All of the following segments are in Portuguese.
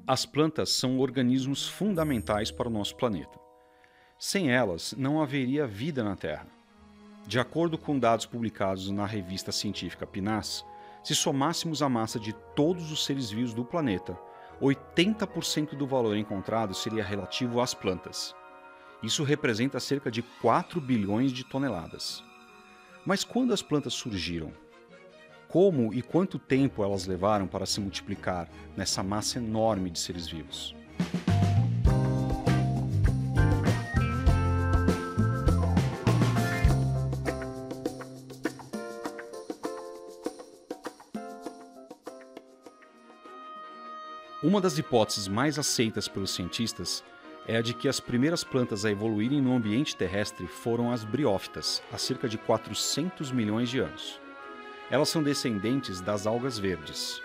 As plantas são organismos fundamentais para o nosso planeta. Sem elas, não haveria vida na Terra. De acordo com dados publicados na revista científica PNAS, se somássemos a massa de todos os seres vivos do planeta, 80% do valor encontrado seria relativo às plantas. Isso representa cerca de 4 bilhões de toneladas. Mas quando as plantas surgiram? Como e quanto tempo elas levaram para se multiplicar nessa massa enorme de seres vivos? Uma das hipóteses mais aceitas pelos cientistas é a de que as primeiras plantas a evoluírem no ambiente terrestre foram as briófitas, há cerca de 400 milhões de anos. Elas são descendentes das algas verdes.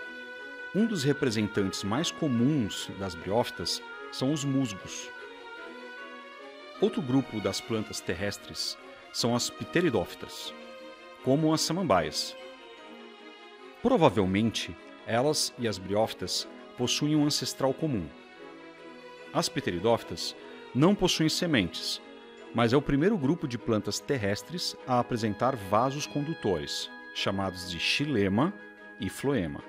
Um dos representantes mais comuns das briófitas são os musgos. Outro grupo das plantas terrestres são as pteridófitas, como as samambaias. Provavelmente, elas e as briófitas possuem um ancestral comum. As pteridófitas não possuem sementes, mas é o primeiro grupo de plantas terrestres a apresentar vasos condutores, chamados de xilema e floema.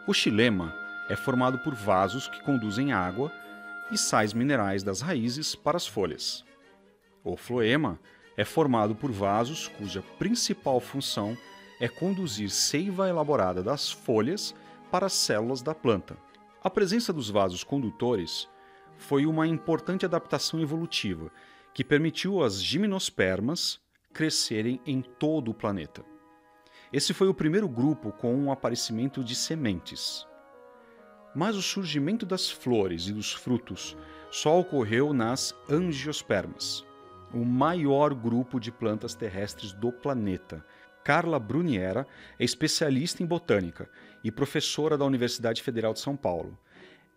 O xilema é formado por vasos que conduzem água e sais minerais das raízes para as folhas. O floema é formado por vasos cuja principal função é conduzir seiva elaborada das folhas para as células da planta. A presença dos vasos condutores foi uma importante adaptação evolutiva que permitiu às gimnospermas crescerem em todo o planeta. Esse foi o primeiro grupo com o aparecimento de sementes. Mas o surgimento das flores e dos frutos só ocorreu nas angiospermas, o maior grupo de plantas terrestres do planeta. Carla Bruniera é especialista em botânica e professora da Universidade Federal de São Paulo.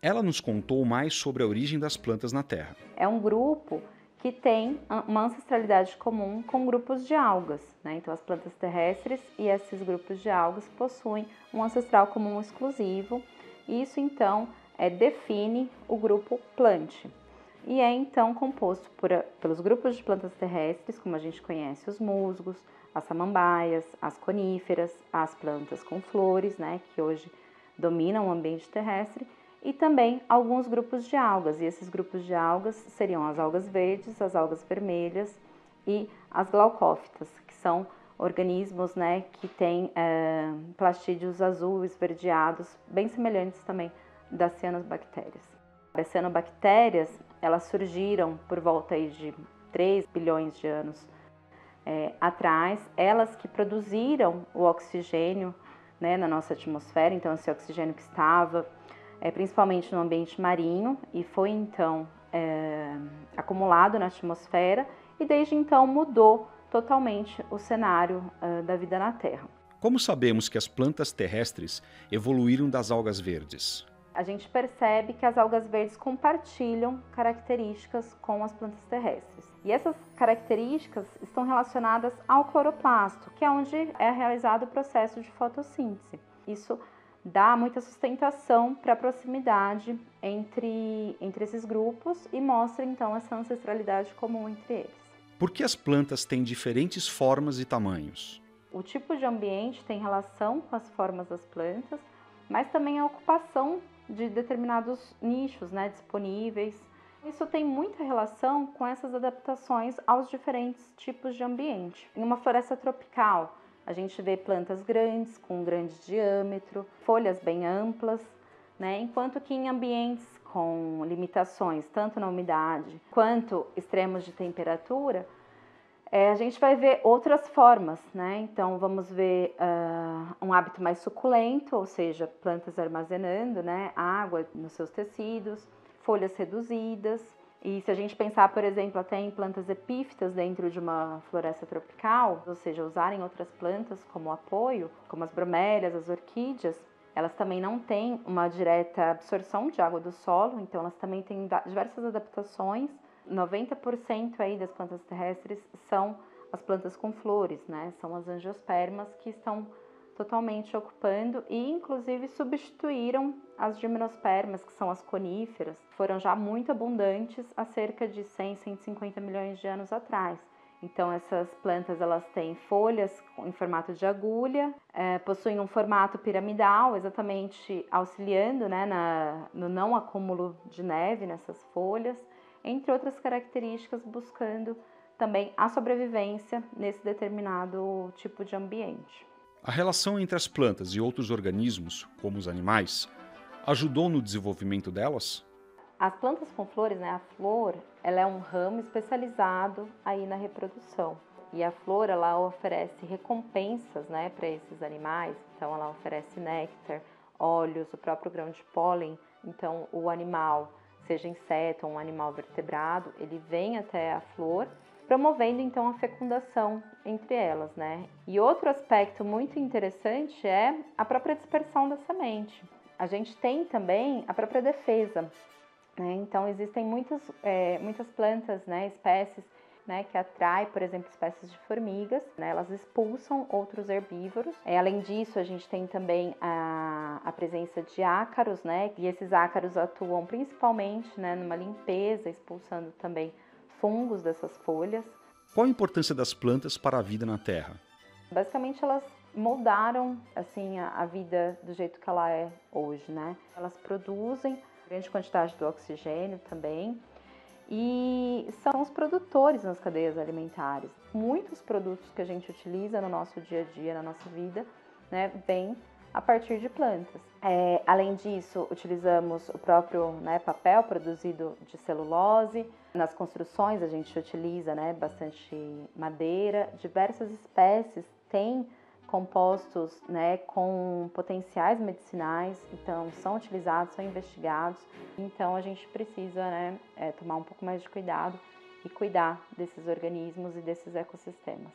Ela nos contou mais sobre a origem das plantas na Terra. É um grupo que tem uma ancestralidade comum com grupos de algas, né? Então, as plantas terrestres e esses grupos de algas possuem um ancestral comum exclusivo. E isso, então, define o grupo Plant. E é, então, composto pelos grupos de plantas terrestres, como a gente conhece, os musgos, as samambaias, as coníferas, as plantas com flores, né? Que hoje dominam o ambiente terrestre, e também alguns grupos de algas, e esses grupos de algas seriam as algas verdes, as algas vermelhas e as glaucófitas, que são organismos, né, que têm plastídeos azuis, esverdeados, bem semelhantes também das cianobactérias. As cianobactérias, elas surgiram por volta aí de 3 bilhões de anos atrás, elas que produziram o oxigênio, né, na nossa atmosfera, então esse oxigênio que estava principalmente no ambiente marinho, e foi então acumulado na atmosfera, e desde então mudou totalmente o cenário da vida na Terra. Como sabemos que as plantas terrestres evoluíram das algas verdes? A gente percebe que as algas verdes compartilham características com as plantas terrestres. E essas características estão relacionadas ao cloroplasto, que é onde é realizado o processo de fotossíntese. Isso dá muita sustentação para a proximidade entre esses grupos e mostra então essa ancestralidade comum entre eles. Por que as plantas têm diferentes formas e tamanhos? O tipo de ambiente tem relação com as formas das plantas, mas também a ocupação de determinados nichos, né, disponíveis. Isso tem muita relação com essas adaptações aos diferentes tipos de ambiente. Em uma floresta tropical, a gente vê plantas grandes, com grande diâmetro, folhas bem amplas, né? Enquanto que em ambientes com limitações, tanto na umidade quanto extremos de temperatura, a gente vai ver outras formas, né? Então, vamos ver um hábito mais suculento, ou seja, plantas armazenando, né, água nos seus tecidos, folhas reduzidas. E se a gente pensar, por exemplo, até em plantas epífitas dentro de uma floresta tropical, ou seja, usarem outras plantas como apoio, como as bromélias, as orquídeas, elas também não têm uma direta absorção de água do solo, então elas também têm diversas adaptações. 90% aí das plantas terrestres são as plantas com flores, né? São as angiospermas que estão totalmente ocupando e inclusive substituíram as gimnospermas, que são as coníferas, que foram já muito abundantes há cerca de 100, 150 milhões de anos atrás. Então essas plantas elas têm folhas em formato de agulha, possuem um formato piramidal, exatamente auxiliando, né, no não acúmulo de neve nessas folhas, entre outras características, buscando também a sobrevivência nesse determinado tipo de ambiente. A relação entre as plantas e outros organismos, como os animais, ajudou no desenvolvimento delas? As plantas com flores, né, a flor, ela é um ramo especializado aí na reprodução. E a flor, ela oferece recompensas, né, para esses animais. Então, ela oferece néctar, óleos, o próprio grão de pólen. Então, o animal, seja inseto ou um animal vertebrado, ele vem até a flor, promovendo então a fecundação entre elas, né? E outro aspecto muito interessante é a própria dispersão da semente. A gente tem também a própria defesa, né? Então existem muitas plantas, né, espécies, né, que atraem, por exemplo, espécies de formigas, né? Elas expulsam outros herbívoros. Além disso, a gente tem também a presença de ácaros, né? E esses ácaros atuam principalmente, né, numa limpeza, expulsando também fungos dessas folhas. Qual a importância das plantas para a vida na Terra? Basicamente, elas moldaram assim a vida do jeito que ela é hoje, né? Elas produzem grande quantidade do oxigênio também e são os produtores nas cadeias alimentares. Muitos produtos que a gente utiliza no nosso dia a dia, na nossa vida, né, vêm a partir de plantas. Além disso, utilizamos o próprio, né, papel produzido de celulose. Nas construções a gente utiliza, né, bastante madeira. Diversas espécies têm compostos, né, com potenciais medicinais, então são utilizados, são investigados. Então a gente precisa, né, tomar um pouco mais de cuidado e cuidar desses organismos e desses ecossistemas.